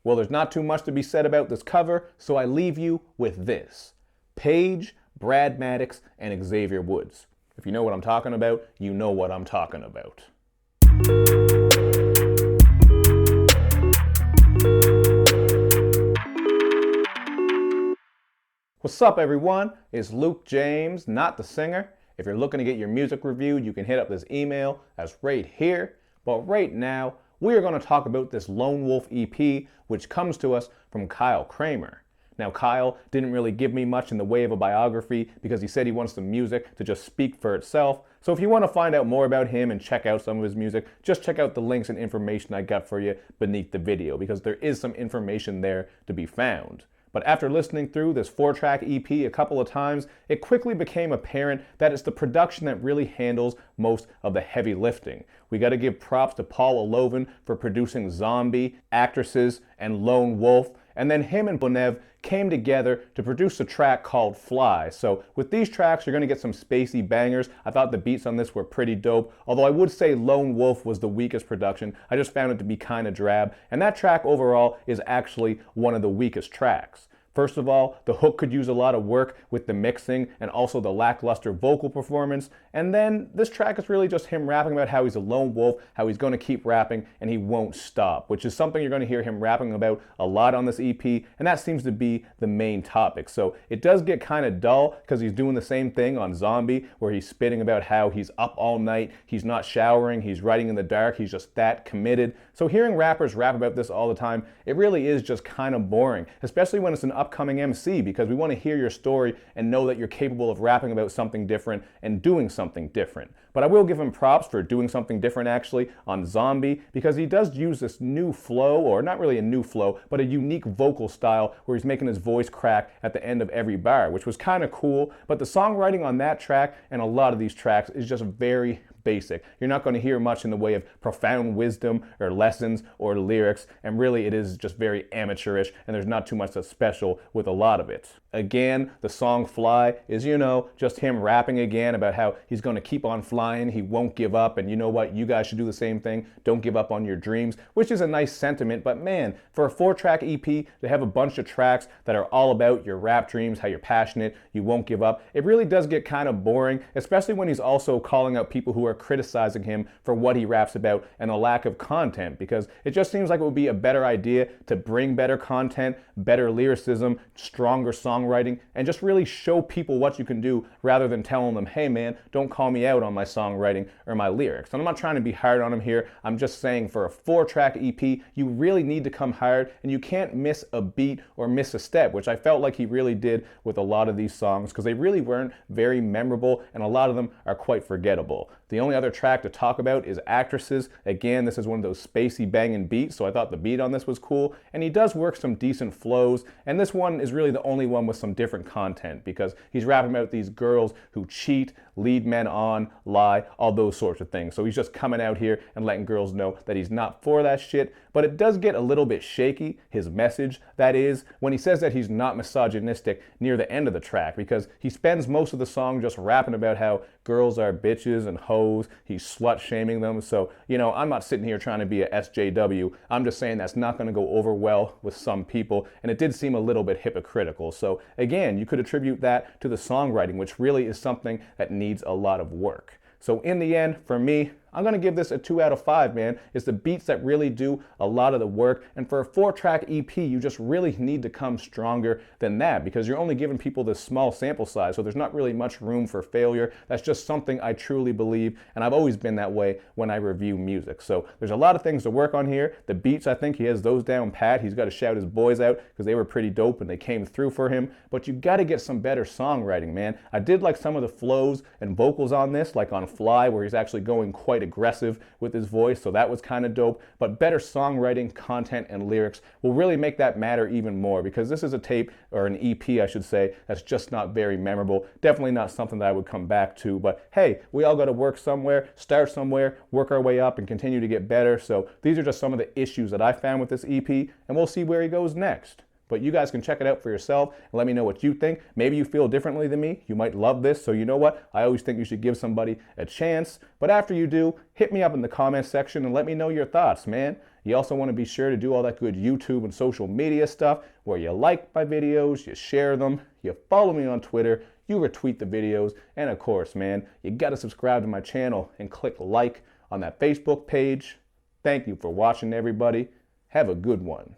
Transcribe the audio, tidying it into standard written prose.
Well, there's not too much to be said about this cover, so I leave you with this. Paige, Brad Maddox, and Xavier Woods. If you know what I'm talking about, you know what I'm talking about. What's up, everyone? It's Luke James, not the singer. If you're looking to get your music reviewed, you can hit up this email that's right here. But right now, we are going to talk about this Lone Wolf EP, which comes to us from Kyle Kramer. Now, Kyle didn't really give me much in the way of a biography because he said he wants the music to just speak for itself. So if you want to find out more about him and check out some of his music, just check out the links and information I got for you beneath the video because there is some information there to be found. But after listening through this 4-track EP a couple of times, it quickly became apparent that it's the production that really handles most of the heavy lifting. We got to give props to Paul Olovin for producing Zombie, Actresses, and Lone Wolf, and then him and Bonev came together to produce a track called Fly. So with these tracks, you're going to get some spacey bangers. I thought the beats on this were pretty dope, although I would say Lone Wolf was the weakest production. I just found it to be kind of drab, and that track overall is actually one of the weakest tracks. First of all, the hook could use a lot of work with the mixing and also the lackluster vocal performance. And then this track is really just him rapping about how he's a lone wolf, how he's going to keep rapping and he won't stop, which is something you're going to hear him rapping about a lot on this EP. And that seems to be the main topic. So it does get kind of dull because he's doing the same thing on Zombie, where he's spitting about how he's up all night, he's not showering, he's writing in the dark, he's just that committed. So hearing rappers rap about this all the time, it really is just kind of boring, especially when it's an upcoming MC, because we want to hear your story and know that you're capable of rapping about something different and doing something different. But I will give him props for doing something different actually on Zombie, because he does use this new flow, or not really a new flow, but a unique vocal style where he's making his voice crack at the end of every bar, which was kind of cool. But the songwriting on that track and a lot of these tracks is just very basic. You're not going to hear much in the way of profound wisdom or lessons or lyrics, and really it is just very amateurish, and there's not too much that's special with a lot of it. Again, the song Fly is, just him rapping again about how he's going to keep on flying, he won't give up, and you know what, you guys should do the same thing, don't give up on your dreams, which is a nice sentiment. But man, for a 4-track EP to have a bunch of tracks that are all about your rap dreams, how you're passionate, you won't give up, it really does get kind of boring, especially when he's also calling out people who are criticizing him for what he raps about and the lack of content, because it just seems like it would be a better idea to bring better content, better lyricism, stronger songwriting, and just really show people what you can do rather than telling them, hey man, don't call me out on my songwriting or my lyrics. And I'm not trying to be hard on him here, I'm just saying for a 4-track EP, you really need to come hard and you can't miss a beat or miss a step, which I felt like he really did with a lot of these songs, because they really weren't very memorable and a lot of them are quite forgettable. The only other track to talk about is Actresses. Again, this is one of those spacey banging beats, so I thought the beat on this was cool, and he does work some decent flows, and this one is really the only one with some different content, because he's rapping about these girls who cheat, lead men on, lie, all those sorts of things. So he's just coming out here and letting girls know that he's not for that shit. But it does get a little bit shaky, his message, that is, when he says that he's not misogynistic near the end of the track, because he spends most of the song just rapping about how girls are bitches and hoes, he's slut-shaming them. So, I'm not sitting here trying to be a SJW, I'm just saying that's not going to go over well with some people, and it did seem a little bit hypocritical. So again, you could attribute that to the songwriting, which really is something that needs a lot of work. So in the end, for me, I'm going to give this a 2 out of 5, man. It's the beats that really do a lot of the work. And for a 4-track EP, you just really need to come stronger than that, because you're only giving people this small sample size. So there's not really much room for failure. That's just something I truly believe. And I've always been that way when I review music. So there's a lot of things to work on here. The beats, I think he has those down pat. He's got to shout his boys out because they were pretty dope and they came through for him. But you got to get some better songwriting, man. I did like some of the flows and vocals on this, like on Fly, where he's actually going quite aggressive with his voice, so that was kind of dope. But better songwriting, content, and lyrics will really make that matter even more, because this is a tape, or an EP I should say, that's just not very memorable. Definitely not something that I would come back to, but hey, we all got to work somewhere, start somewhere, work our way up, and continue to get better. So these are just some of the issues that I found with this EP, and we'll see where he goes next. but you guys can check it out for yourself and let me know what you think. Maybe you feel differently than me. You might love this. So you know what? I always think you should give somebody a chance. But after you do, hit me up in the comments section and let me know your thoughts, man. You also want to be sure to do all that good YouTube and social media stuff where you like my videos, you share them, you follow me on Twitter, you retweet the videos, and of course, man, you got to subscribe to my channel and click like on that Facebook page. Thank you for watching, everybody. Have a good one.